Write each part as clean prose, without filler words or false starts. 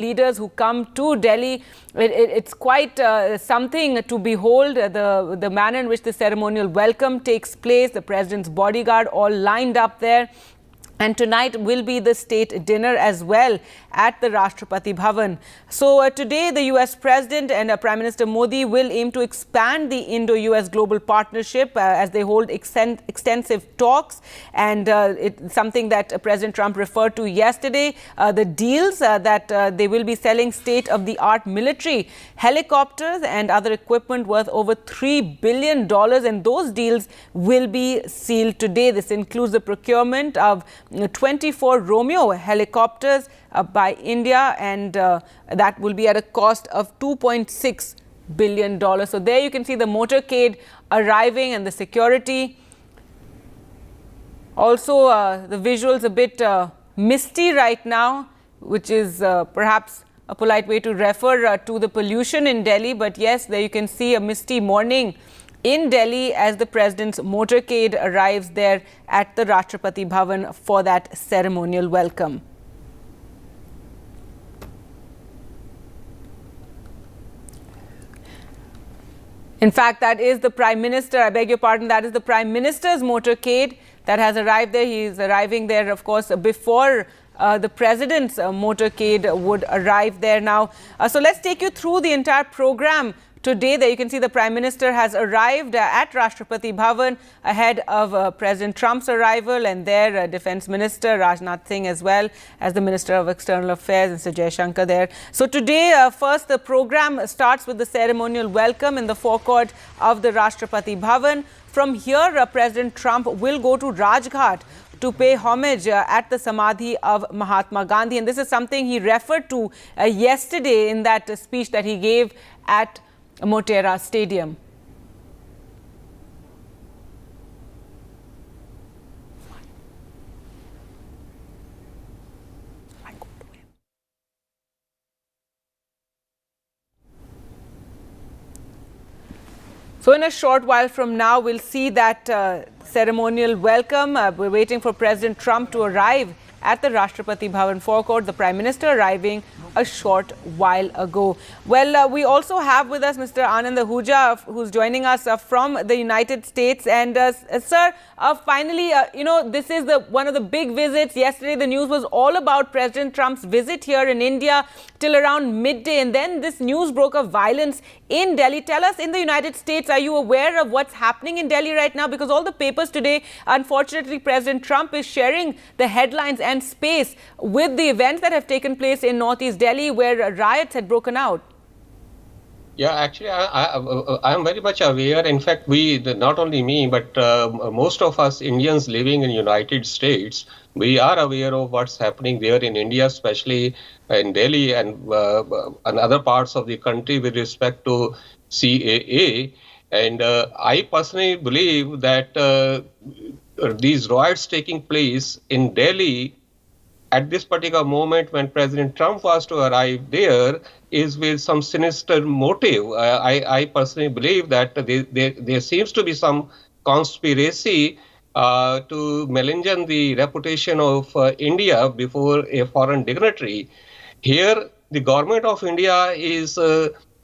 leaders who come to Delhi. It's quite something to behold, the manner in which the ceremonial welcome takes place, the president's bodyguard all lined up there. And tonight will be the state dinner as well at the Rashtrapati Bhavan. So today the US President and Prime Minister Modi will aim to expand the Indo-US global partnership as they hold extensive talks. And it's something that President Trump referred to yesterday, the deals that they will be selling state-of-the-art military helicopters and other equipment worth over $3 billion. And those deals will be sealed today. This includes the procurement of 24 Romeo helicopters by India, and that will be at a cost of $2.6 billion. So there you can see the motorcade arriving and the security. Also, the visuals a bit misty right now, which is perhaps a polite way to refer to the pollution in Delhi. But yes, there you can see a misty morning in Delhi as the president's motorcade arrives there at the Rashtrapati Bhavan for that ceremonial welcome. In fact, that is the Prime Minister, I beg your pardon, that is the Prime Minister's motorcade that has arrived there. He is arriving there, of course, before the President's motorcade would arrive there now. So let's take you through the entire program. Today, there you can see the Prime Minister has arrived at Rashtrapati Bhavan ahead of President Trump's arrival, and there Defence Minister Rajnath Singh as well as the Minister of External Affairs, Mr. Jaishankar there. So today, first the program starts with the ceremonial welcome in the forecourt of the Rashtrapati Bhavan. From here, President Trump will go to Rajghat to pay homage at the Samadhi of Mahatma Gandhi. And this is something he referred to yesterday in that speech that he gave at Motera Stadium. So in a short while from now, we'll see that ceremonial welcome. We're waiting for President Trump to arrive at the Rashtrapati Bhavan forecourt, the Prime Minister arriving a short while ago. Well, we also have with us Mr. Anand Ahuja, who's joining us from the United States. And sir, finally, this is one of the big visits. Yesterday, the news was all about President Trump's visit here in India till around midday. And then this news broke of violence in Delhi. Tell us, in the United States, are you aware of what's happening in Delhi right now? Because all the papers today, unfortunately, President Trump is sharing the headlines and space with the events that have taken place in Northeast Delhi, where riots had broken out. Yeah, actually, I am very much aware. In fact, not only me, but most of us Indians living in United States, we are aware of what's happening there in India, especially in Delhi and other parts of the country with respect to CAA. And I personally believe that these riots taking place in Delhi at this particular moment when President Trump was to arrive there is with some sinister motive. I personally believe that there seems to be some conspiracy to malign the reputation of India before a foreign dignitary. Here, the government of India is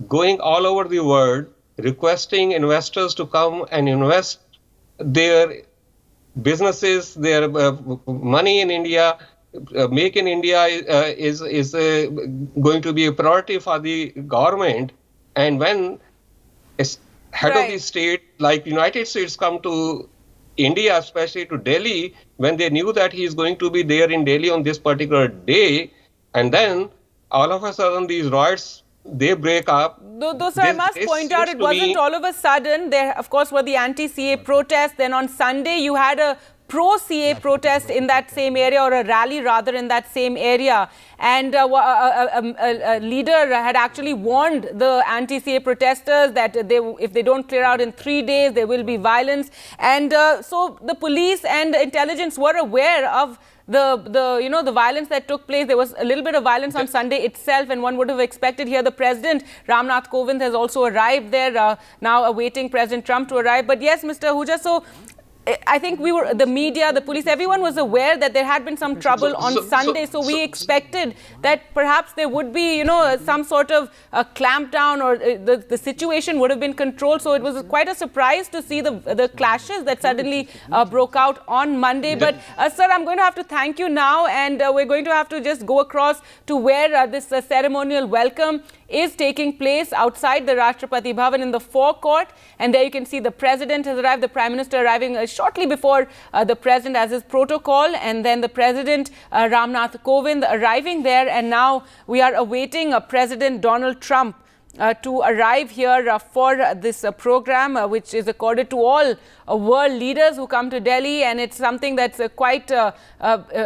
going all over the world requesting investors to come and invest their businesses, their money in India. Make in India is going to be a priority for the government. And when a head of the state like United States come to India, especially to Delhi, when they knew that he is going to be there in Delhi on this particular day, and then all of a sudden these riots, they break up. Though, sir, I must point out, it wasn't all of a sudden. There, of course, were the anti-CA protests. Then on Sunday, you had a pro-CA protest in that same area, or a rally rather in that same area. And a leader had actually warned the anti-CA protesters that if they don't clear out in 3 days, there will be violence. And so the police and intelligence were aware of the violence that took place. There was a little bit of violence on Sunday itself, and one would have expected here the President, Ramnath Kovind, has also arrived there, now awaiting President Trump to arrive. But yes, Mr. Ahuja, so I think the media, the police, everyone was aware that there had been some trouble on Sunday. So we expected that perhaps there would be, some sort of a clampdown, or the situation would have been controlled. So it was quite a surprise to see the clashes that suddenly broke out on Monday. But sir, I'm going to have to thank you now, and we're going to have to just go across to where this ceremonial welcome is taking place outside the Rashtrapati Bhavan in the forecourt. And there you can see the president has arrived, the Prime Minister arriving shortly before the president as his protocol, and then the president Ramnath Kovind arriving there. And now we are awaiting President Donald Trump to arrive here for this program, which is accorded to all world leaders who come to Delhi, and it's something that's quite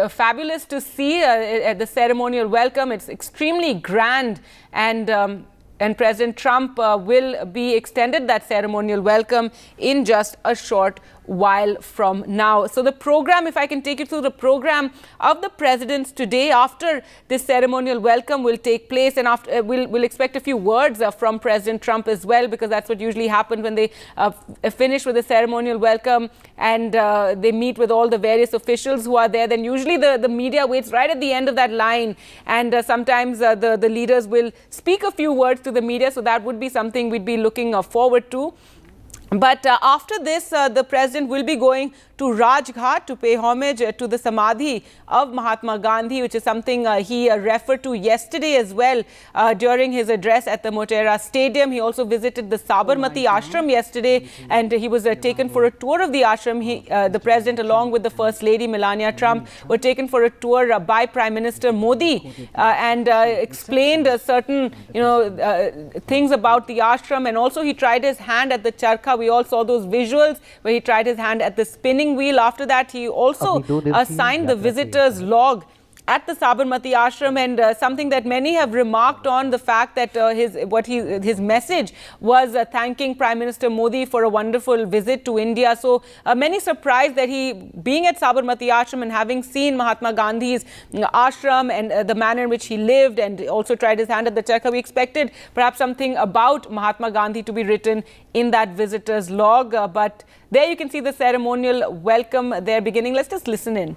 fabulous to see at the ceremonial welcome. It's extremely grand, and President Trump will be extended that ceremonial welcome in just a short while from now. So the program, if I can take you through the program of the presidents today after this ceremonial welcome will take place, and after we'll expect a few words from President Trump as well, because that's what usually happens when they finish with the ceremonial welcome and they meet with all the various officials who are there. Then usually the media waits right at the end of that line, and sometimes the leaders will speak a few words to the media. So that would be something we'd be looking forward to. But after this, the president will be going to Rajghat to pay homage to the Samadhi of Mahatma Gandhi, which is something he referred to yesterday as well during his address at the Motera Stadium. He also visited the Sabarmati Ashram yesterday, and he was taken for a tour of the ashram. The president, along with the First Lady Melania Trump, were taken for a tour by Prime Minister Modi and explained certain things about the ashram, and also he tried his hand at the charkha. We all saw those visuals where he tried his hand at the spinning wheel. After that, he also signed the visitor's log at the Sabarmati Ashram, and something that many have remarked on, the fact that his message was thanking Prime Minister Modi for a wonderful visit to India. So many surprised that he, being at Sabarmati Ashram and having seen Mahatma Gandhi's ashram and the manner in which he lived, and also tried his hand at the charkha, we expected perhaps something about Mahatma Gandhi to be written in that visitor's log. But there you can see the ceremonial welcome there beginning. Let's just listen in.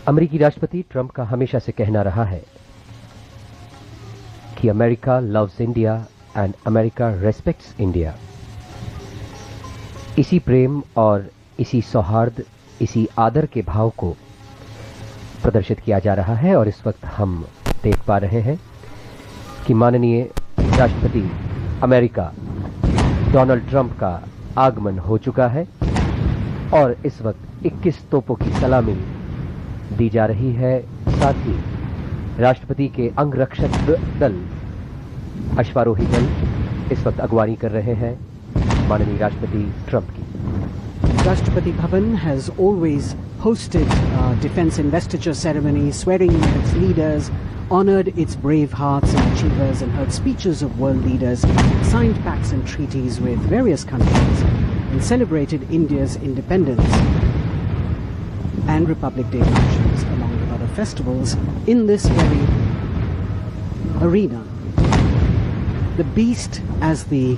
अमेरिकी राष्ट्रपति Trump का हमेशा से कहना रहा है कि America loves India and America respects India. इसी प्रेम और इसी सौहार्द, इसी आदर के भाव को प्रदर्शित किया जा रहा है। और इस वक्त हम देख पा रहे हैं कि माननीय राष्ट्रपति अमेरिका डोनाल्ड ट्रंप का आगमन हो चुका है, और इस वक्त 21 तोपों की सलामी दी जा रही है। साथ ही राष्ट्रपति के अंगरक्षक दल, अश्वारोही दल इस वक्त अगवानी कर रहे हैं माननीय राष्ट्रपति ट्रंप की। Rashtrapati Bhavan has always hosted defense investiture ceremonies, swearing in its leaders, honored its brave hearts and achievers, and heard speeches of world leaders, signed pacts and treaties with various countries, and celebrated India's independence and Republic Day functions, along with other festivals, in this very arena. The beast, as the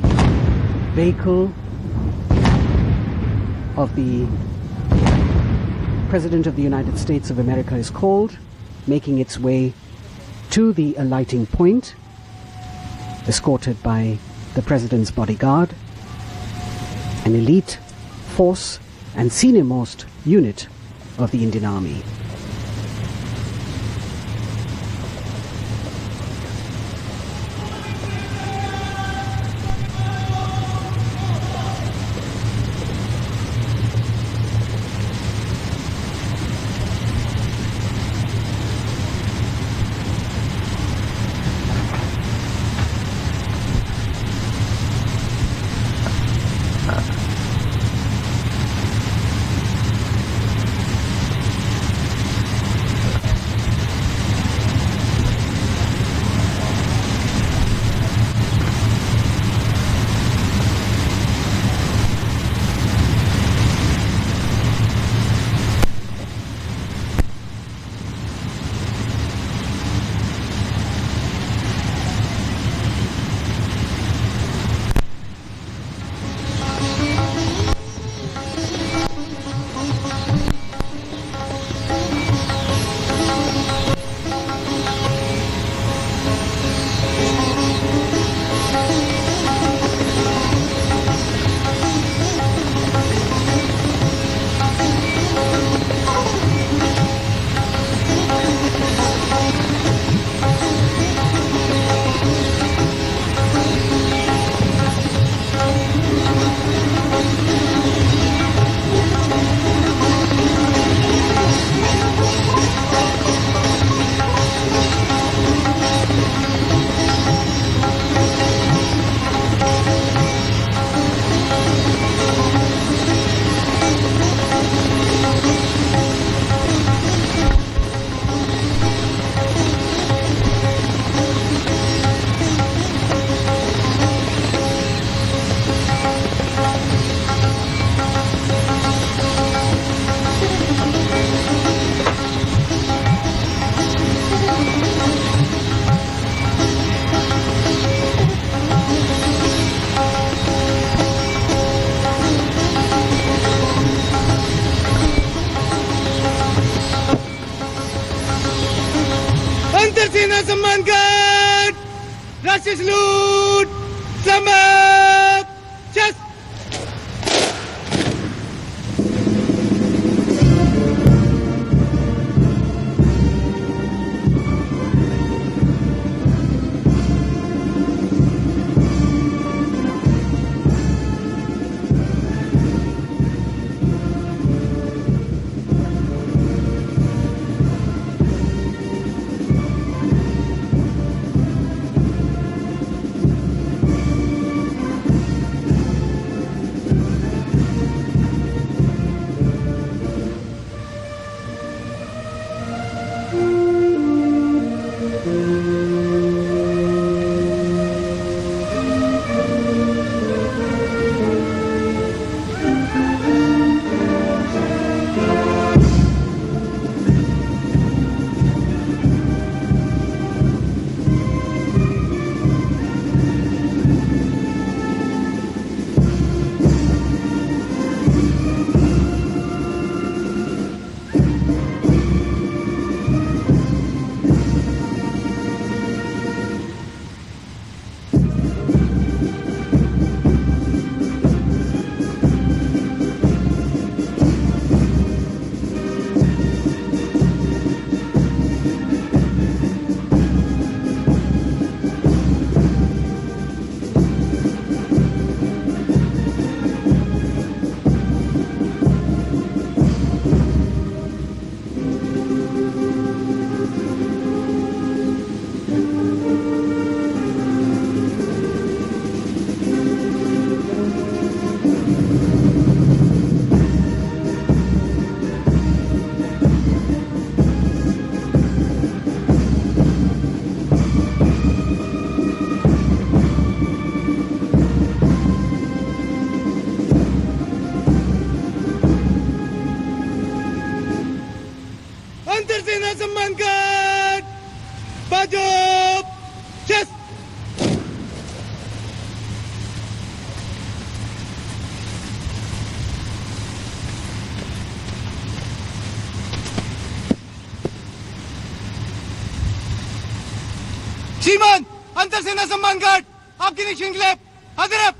vehicle of the President of the United States of America, is called, making its way to the alighting point, escorted by the President's bodyguard, an elite force and senior-most unit of the Indian Army. सेना सम्मान guard राष्ट्रीय salute सलामत chest सेना सम्मान guard बाजू chest श्रीमान अंतर सेना सम्मान गार्ड आपकी निरीक्षण के लिए हाजिर है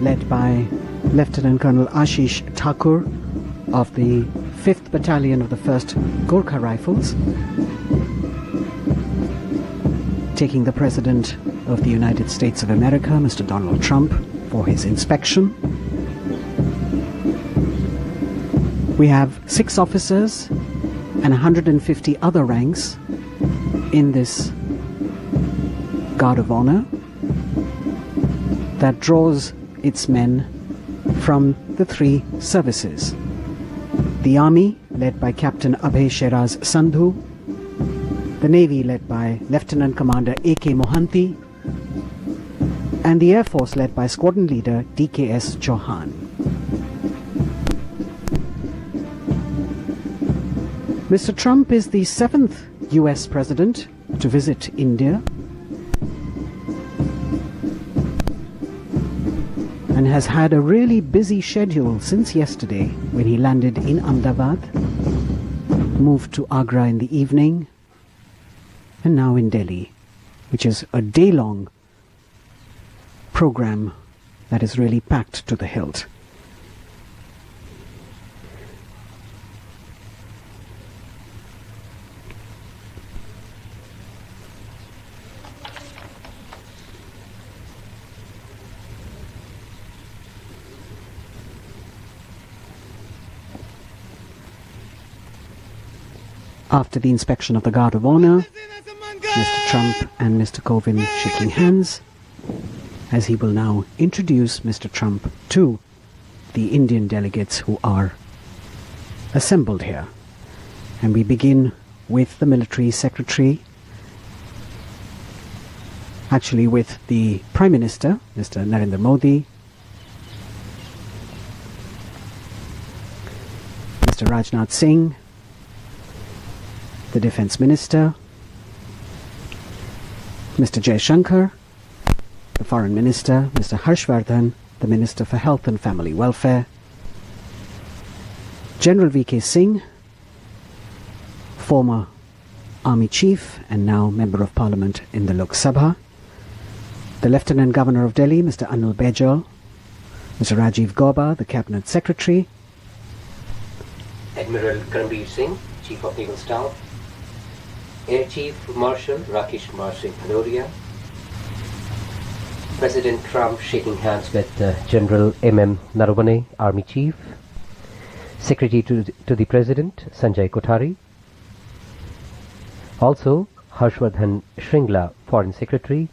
led by Lieutenant Colonel Ashish Thakur of the 5th Battalion of the 1st Gorkha Rifles, taking the President of the United States of America, Mr. Donald Trump, for his inspection. We have 6 officers and 150 other ranks in this Guard of Honor that draws its men from the 3 services. The Army, led by Captain Abhay Sheraz Sandhu, the Navy, led by Lieutenant Commander A.K. Mohanty, and the Air Force, led by Squadron Leader D.K.S. Chauhan. Mr. Trump is the 7th US President to visit India and has had a really busy schedule since yesterday when he landed in Ahmedabad, moved to Agra in the evening, and now in Delhi, which is a day-long program that is really packed to the hilt. After the inspection of the Guard of Honor, Mr. Trump and Mr. Kovind shaking hands, as he will now introduce Mr. Trump to the Indian delegates who are assembled here. And we begin with the military secretary, actually with the Prime Minister, Mr. Narendra Modi, Mr. Rajnath Singh, the Defence Minister, Mr. Jaishankar, the Foreign Minister, Mr. Harshvardhan, the Minister for Health and Family Welfare, General V.K. Singh, former Army Chief and now Member of Parliament in the Lok Sabha, the Lieutenant Governor of Delhi, Mr. Anil Baijal, Mr. Rajiv Gauba, the Cabinet Secretary, Admiral Karambir Singh, Chief of Naval Staff, Air Chief Marshal Rakesh Kumar Singh Bhadoria, President Trump shaking hands with General M.M. Naravane, Army Chief, Secretary to the President Sanjay Kothari, also Harshvardhan Shringla, Foreign Secretary,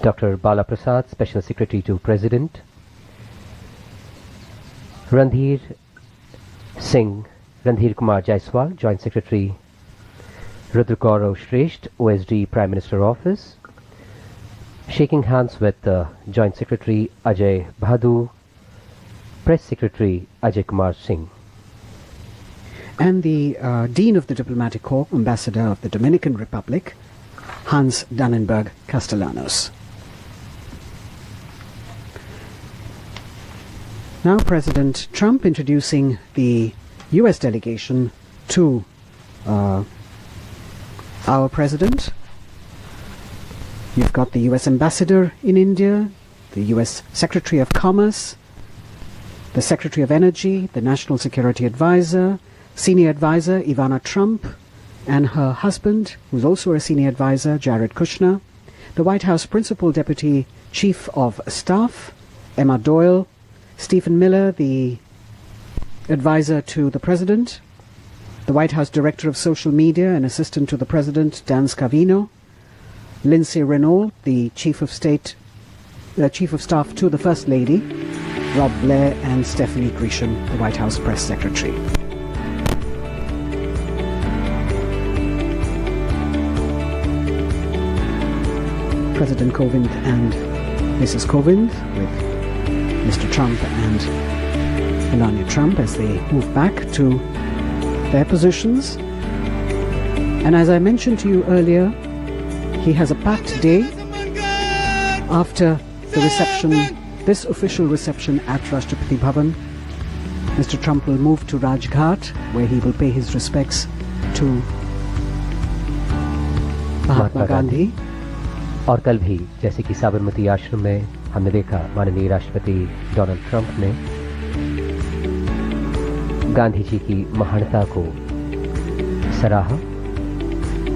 Dr. Bala Prasad, Special Secretary to President, Randhir Kumar Jaiswal, Joint Secretary, Rudra Gaurav Shresht, OSD, Prime Minister Office, shaking hands with Joint Secretary Ajay Bhadu, Press Secretary Ajay Kumar Singh. And the Dean of the Diplomatic Corps, Ambassador of the Dominican Republic, Hans Dannenberg Castellanos. Now President Trump introducing the US delegation to our President. You've got the US Ambassador in India, the US Secretary of Commerce, the Secretary of Energy, the National Security Advisor, Senior Advisor Ivana Trump, and her husband, who's also a Senior Advisor, Jared Kushner, the White House Principal Deputy Chief of Staff, Emma Doyle, Stephen Miller, the Advisor to the President, the White House Director of Social Media and Assistant to the President, Dan Scavino, Lindsay Renault, the Chief of Staff to the First Lady, Rob Blair, and Stephanie Grisham, the White House Press Secretary. President Kovind and Mrs. Kovind with Mr. Trump and Melania Trump as they move back to their positions. And as I mentioned to you earlier, he has a packed day after the reception, this official reception at Rashtrapati Bhavan. Mr. Trump will move to Rajghat, where he will pay his respects to Mahatma Gandhi. और कल भी जैसे कि साबरमती आश्रम में हमने देखा माननीय राष्ट्रपति डोनाल्ड ट्रंप ने गांधी जी की महानता को सराहा.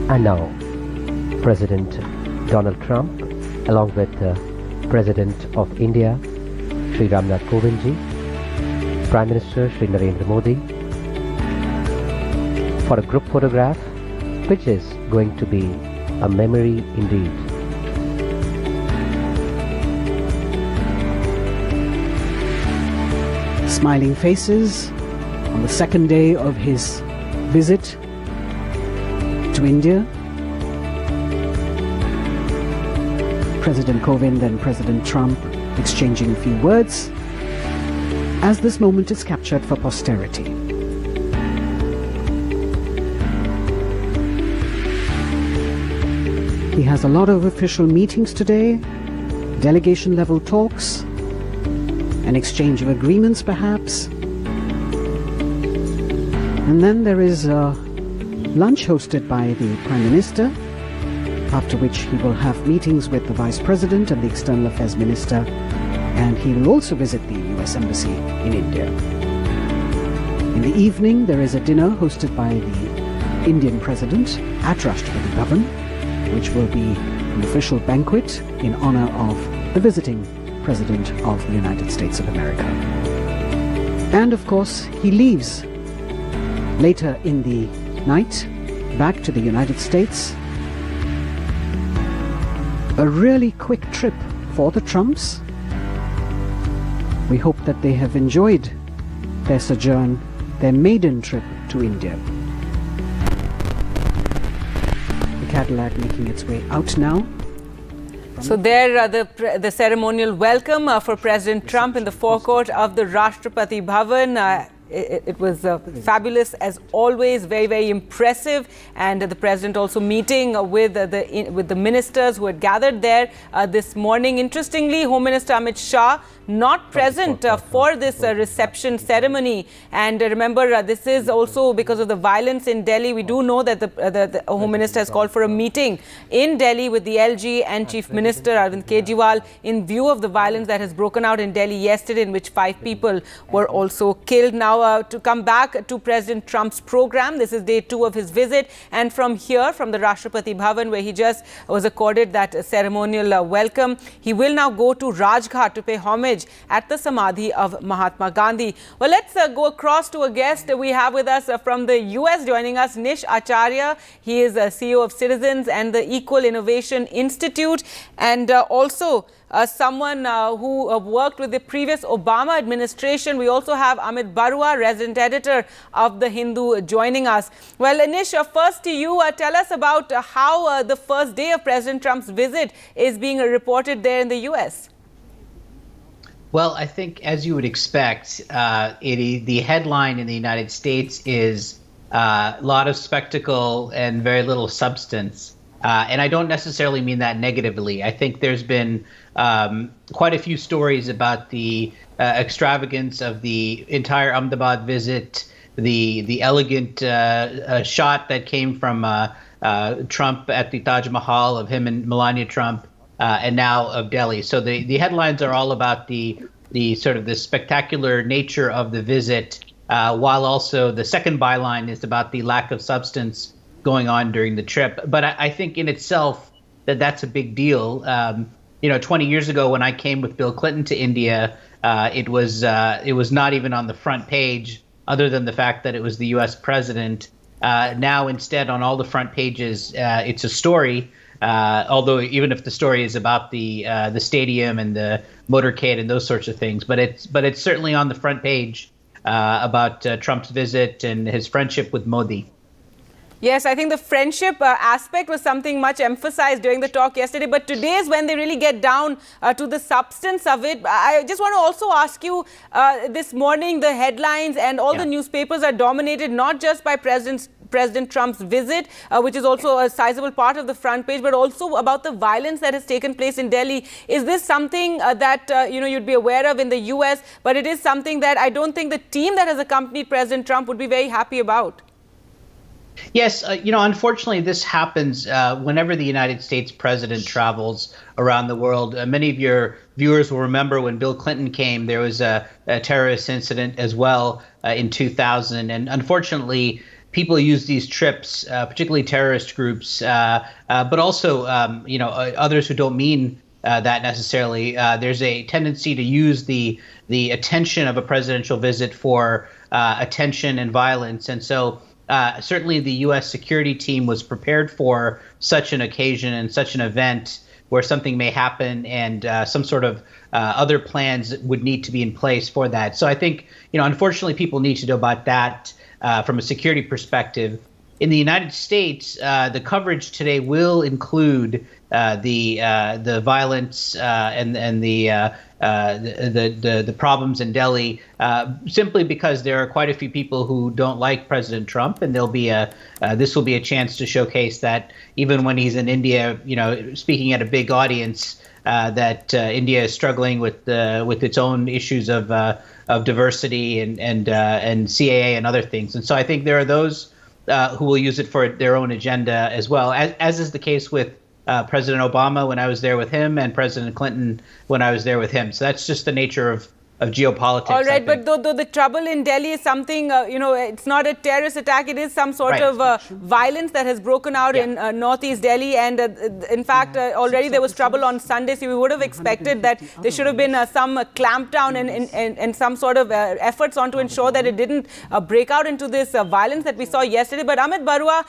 And now President Donald Trump along with President of India Shri Ramnath Kovind ji, Prime Minister Shri Narendra Modi for a group photograph which is going to be a memory indeed. Smiling faces on the second day of his visit to India. President Kovind and President Trump exchanging a few words as this moment is captured for posterity. He has a lot of official meetings today, delegation level talks, an exchange of agreements perhaps. And then there is a lunch hosted by the Prime Minister, after which he will have meetings with the Vice President and the External Affairs Minister, and he will also visit the US Embassy in India. In the evening there is a dinner hosted by the Indian President at Rashtrapati Bhavan, which will be an official banquet in honor of the visiting President of the United States of America. And of course, he leaves later in the night back to the United States. A really quick trip for the Trumps. We hope that they have enjoyed their sojourn, their maiden trip to India. The Cadillac making its way out now. So there, the ceremonial welcome for President Trump in the forecourt of the Rashtrapati Bhavan. It was fabulous as always, very, very impressive. And the president also meeting with the ministers who had gathered there this morning. Interestingly, Home Minister Amit Shah not present for this reception ceremony. And remember, this is also because of the violence in Delhi. We do know that the Home Minister has called for a meeting in Delhi with the LG and Chief Minister Arvind Kejriwal in view of the violence that has broken out in Delhi yesterday, in which 5 people were also killed. Now, to come back to President Trump's program, this is day 2 of his visit. And from here, from the Rashtrapati Bhavan, where he just was accorded that ceremonial welcome, he will now go to Rajghat to pay homage at the Samadhi of Mahatma Gandhi. Well, let's go across to a guest we have with us from the US, joining us, Nish Acharya. He is CEO of Citizens and the Equal Innovation Institute, and also someone who worked with the previous Obama administration. We also have Amit Barua, resident editor of The Hindu, joining us. Well, Nish, first to you, tell us about how the first day of President Trump's visit is being reported there in the US. Well, I think, as you would expect, the headline in the United States is a lot of spectacle and very little substance. And I don't necessarily mean that negatively. I think there's been quite a few stories about the extravagance of the entire Ahmedabad visit, the elegant shot that came from Trump at the Taj Mahal of him and Melania Trump, and now of Delhi. So the headlines are all about the sort of the spectacular nature of the visit, while also the second byline is about the lack of substance going on during the trip. But I think in itself that's a big deal. 20 years ago when I came with Bill Clinton to India, it was not even on the front page, other than the fact that it was the U.S. president. Now, instead, on all the front pages, it's a story. Although even if the story is about the stadium and the motorcade and those sorts of things, but it's certainly on the front page about Trump's visit and his friendship with Modi. Yes, I think the friendship aspect was something much emphasized during the talk yesterday, but today is when they really get down to the substance of it. I just want to also ask you, this morning the headlines and all the newspapers are dominated not just by President Trump's visit, which is also a sizable part of the front page, but also about the violence that has taken place in Delhi. Is this something that you'd be aware of in the US, but it is something that I don't think the team that has accompanied President Trump would be very happy about? Yes, unfortunately, this happens whenever the United States president travels around the world. Many of your viewers will remember when Bill Clinton came, there was a terrorist incident as well in 2000. And unfortunately, people use these trips, particularly terrorist groups, but also, others who don't mean that necessarily. There's a tendency to use the attention of a presidential visit for attention and violence. And so certainly the U.S. security team was prepared for such an occasion and such an event where something may happen, and some sort of other plans would need to be in place for that. So I think, unfortunately, people need to know about that from a security perspective. In the United States, the coverage today will include the violence and the problems in Delhi, simply because there are quite a few people who don't like President Trump, and this will be a chance to showcase that even when he's in India, speaking at a big audience, that India is struggling with its own issues of diversity and CAA and other things. And so I think there are those who will use it for their own agenda as well, as is the case with President Obama when I was there with him, and President Clinton when I was there with him. So that's just the nature geopolitics. All right, but though the trouble in Delhi is something, it's not a terrorist attack. It is some sort of violence that has broken out in northeast Delhi. And in fact, already there was trouble on Sunday. So we would have expected that there should have been some clampdown and some sort of efforts on to ensure that it didn't break out into this violence that we saw yesterday. But Amit Barua,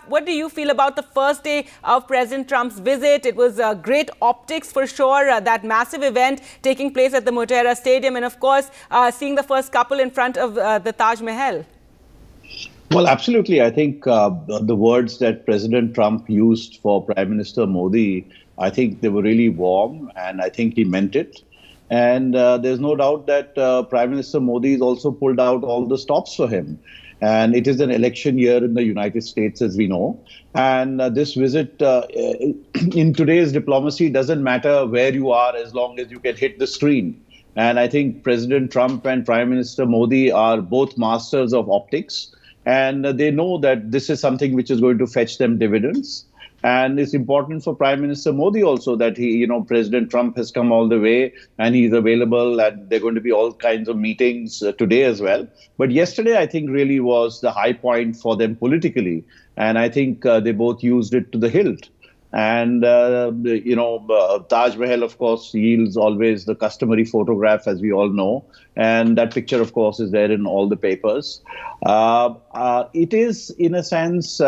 what do you feel about the first day of President Trump's visit? It was great optics for sure, that massive event taking place at the Motera Stadium, and of course, seeing the first couple in front of the Taj Mahal. Well, absolutely. I think the words that President Trump used for Prime Minister Modi, I think they were really warm, and I think he meant it. And there's no doubt that Prime Minister Modi has also pulled out all the stops for him. And it is an election year in the United States, as we know. And this visit in today's diplomacy doesn't matter where you are as long as you can hit the screen. And I think President Trump and Prime Minister Modi are both masters of optics. And they know that this is something which is going to fetch them dividends. And it's important for Prime Minister Modi also that President Trump has come all the way and he's available, and there are going to be all kinds of meetings today as well. But yesterday, I think, really was the high point for them politically. And I think they both used it to the hilt. And, Taj Mahal, of course, yields always the customary photograph, as we all know. And that picture, of course, is there in all the papers. It is, in a sense,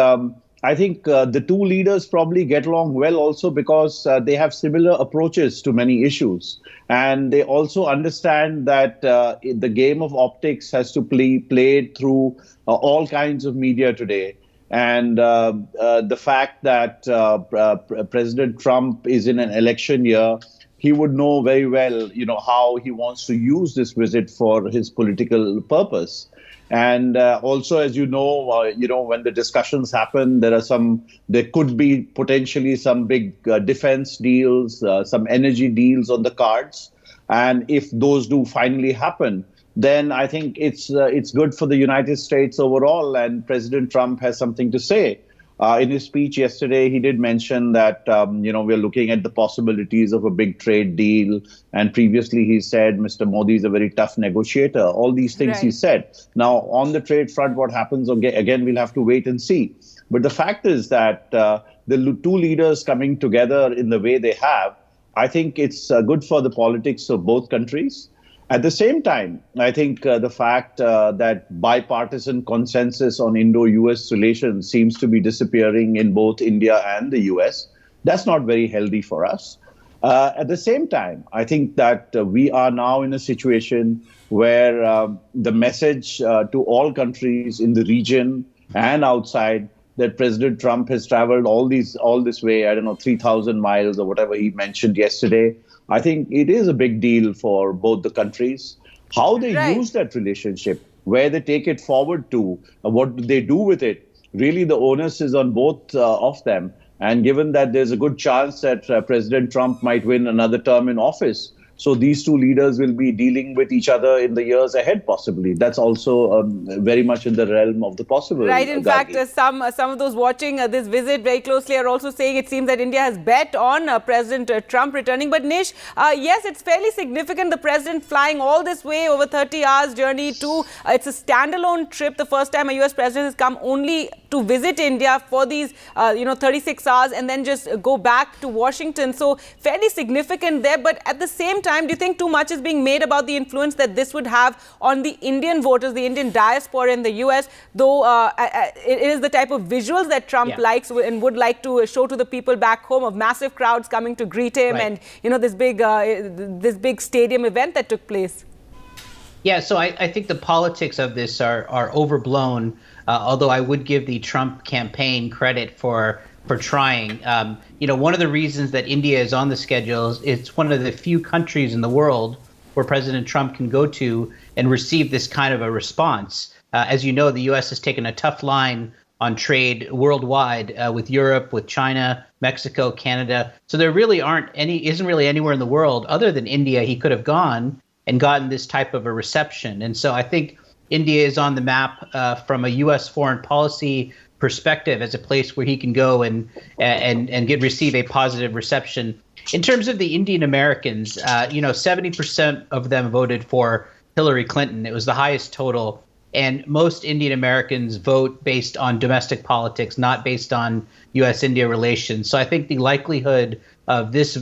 I think the two leaders probably get along well also because they have similar approaches to many issues. And they also understand that the game of optics has to be played through all kinds of media today. And the fact that President Trump is in an election year, he would know very well, how he wants to use this visit for his political purpose. And also, as you know, when the discussions happen, there could be potentially some big defense deals, some energy deals on the cards. And if those do finally happen, then I think it's good for the United States overall. And President Trump has something to say. In his speech yesterday, he did mention that, we're looking at the possibilities of a big trade deal. And previously, he said Mr. Modi is a very tough negotiator. All these things he said. Now, on the trade front, what happens, again, we'll have to wait and see. But the fact is that the two leaders coming together in the way they have, I think it's good for the politics of both countries. At the same time, I think the fact that bipartisan consensus on Indo-US relations seems to be disappearing in both India and the US, that's not very healthy for us. At the same time, I think that we are now in a situation where the message to all countries in the region and outside that President Trump has traveled all this way, 3,000 miles or whatever he mentioned yesterday. I think it is a big deal for both the countries. How they use that relationship, where they take it forward to, what do they do with it, really the onus is on both of them. And given that there's a good chance that President Trump might win another term in office, so these two leaders will be dealing with each other in the years ahead, possibly. That's also very much in the realm of the possible. Right. In fact, some of those watching this visit very closely are also saying it seems that India has bet on President Trump returning. But Nish, yes, it's fairly significant. The president flying all this way, over 30 hours journey to, it's a standalone trip. The first time a US president has come only to visit India for these, 36 hours and then just go back to Washington. So fairly significant there. But at the same time, do you think too much is being made about the influence that this would have on the Indian voters, the Indian diaspora in the US, though it is the type of visuals that Trump likes and would like to show to the people back home, of massive crowds coming to greet him and, this big stadium event that took place? Yeah, so I think the politics of this are overblown, although I would give the Trump campaign credit for trying. One of the reasons that India is on the schedule is it's one of the few countries in the world where President Trump can go to and receive this kind of a response. As you know, the U.S. has taken a tough line on trade worldwide with Europe, with China, Mexico, Canada. So there really isn't really anywhere in the world other than India he could have gone and gotten this type of a reception. And so I think India is on the map from a U.S. foreign policy perspective as a place where he can go and receive a positive reception. In terms of the Indian Americans, 70% of them voted for Hillary Clinton. It was the highest total. And most Indian Americans vote based on domestic politics, not based on U.S.-India relations. So I think the likelihood of this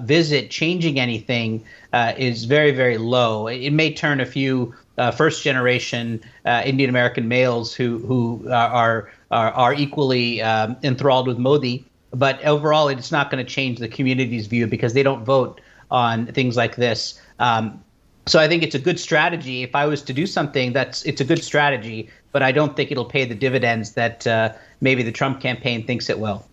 visit changing anything is very, very low. It may turn a few first-generation Indian American males who are equally enthralled with Modi, but overall, it's not going to change the community's view because they don't vote on things like this. So I think it's a good strategy. If I was to do something, it's a good strategy, but I don't think it'll pay the dividends that maybe the Trump campaign thinks it will.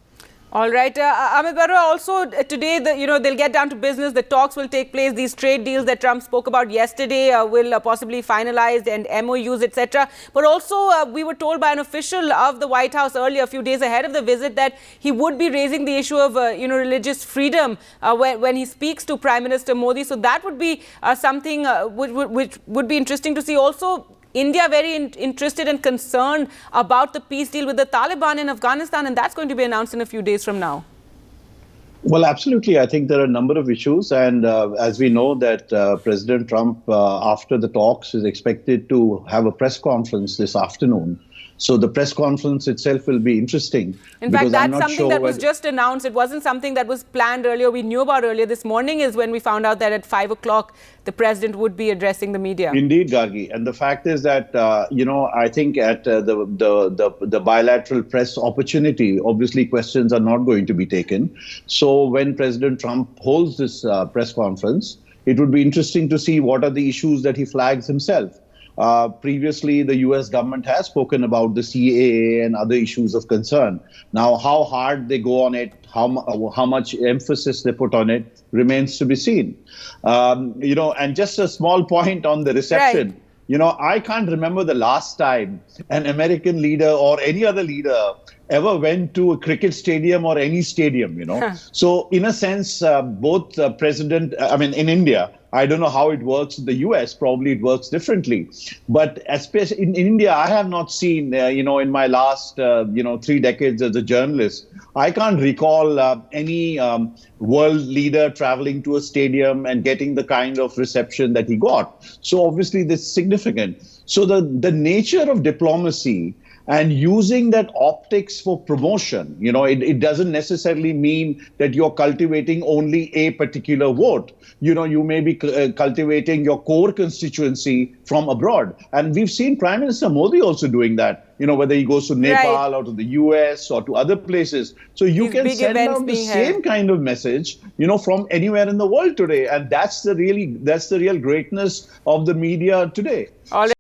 All right. Ahmedabad, also today, they'll get down to business. The talks will take place. These trade deals that Trump spoke about yesterday will possibly finalized, and MOUs, etc. But also, we were told by an official of the White House earlier, a few days ahead of the visit, that he would be raising the issue of, religious freedom when he speaks to Prime Minister Modi. So that would be something which would be interesting to see. Also, India very interested and concerned about the peace deal with the Taliban in Afghanistan, and that's going to be announced in a few days from now. Well, absolutely. I think there are a number of issues. And as we know that President Trump, after the talks, is expected to have a press conference this afternoon. So the press conference itself will be interesting. In fact, that's something that was just announced. It wasn't something that was planned earlier. We knew about earlier. This morning is when we found out that at 5 o'clock, the president would be addressing the media. Indeed, Gargi. And the fact is that, I think at the bilateral press opportunity, obviously questions are not going to be taken. So when President Trump holds this press conference, it would be interesting to see what are the issues that he flags himself. Previously, the U.S. government has spoken about the CAA and other issues of concern. Now, how hard they go on it, how much emphasis they put on it remains to be seen. And just a small point on the reception. Right. I can't remember the last time an American leader or any other leader ever went to a cricket stadium or any stadium, So in a sense, both in India, I don't know how it works in the US, probably it works differently. But especially in India, I have not seen, in my last, 3 decades as a journalist, I can't recall any world leader traveling to a stadium and getting the kind of reception that he got. So obviously this is significant. So the nature of diplomacy and using that optics for promotion, it doesn't necessarily mean that you're cultivating only a particular vote. You may be cultivating your core constituency from abroad. And we've seen Prime Minister Modi also doing that, whether he goes to Nepal or to the US or to other places. So you can send out the same kind of message, from anywhere in the world today. And that's the real greatness of the media today.